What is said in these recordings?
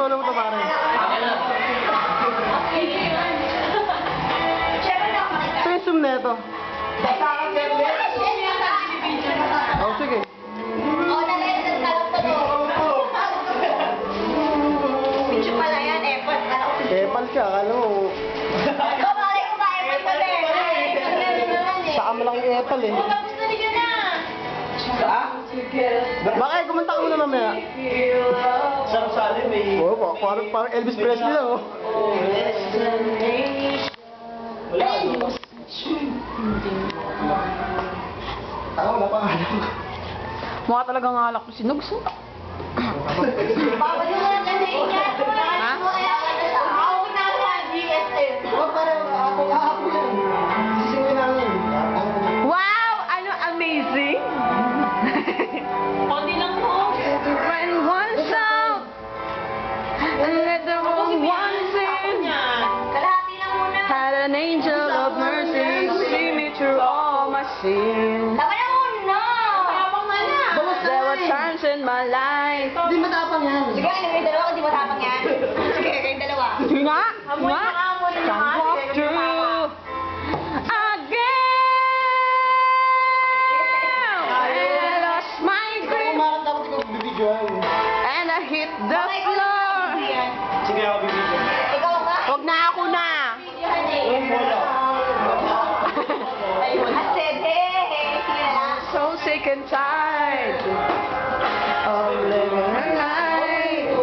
solo mo ito, pare. Ito yung zoom na ito. Oh, sige. Epal ka, akala mo. Saka mo lang yung epal eh. Bakit? Kumanta ka muna mamaya. Sarap salim eh. Oo, parang Elvis Presley lang oh. Ako, wala pa alam. Mukha talagang alak ko sinugs. Bawal yung mga ganyan niya. Ha? Ako na sa GSM. Oh, parang ako yan. Sisingin namin. Wow! Ano amazing! Konti lang po. When one shout and let the world one sing. Kalahati lang muna. Had an angel of mercy see me through all my sins. Tama na muna. Tapang na na. There were times in my life. Hindi matapang yan. Sige, kayong dalawa, hindi mo tapang yan. Sige, kayong dalawa. Sige nga! Amoy Nga! na amoy na Can't walk through again. I lost my grip Kumakanta ko, ikaw bibidyoan. and I hit the floor. Sige ako bibigyan. Ikaw nga. Huwag na ako na. I said, hey, sige na lang. So sick and tired of living a life.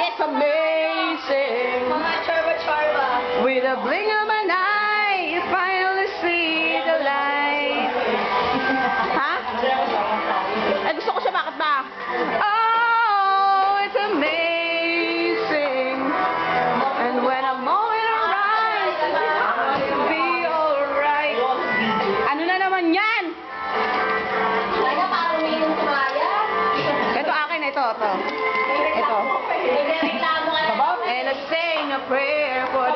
It's amazing. Mga charba-charba. With a blink of an eye, you finally see the light. Ha? Eh, gusto ko siya, bakit ba? Oh, it's amazing. And when I'm moving around, I'll be alright. Ano na naman yan? Talaga, parang may yung tumaya. Ito akin, ito. Ito. Nagreklamo ka na. And I sing a prayer for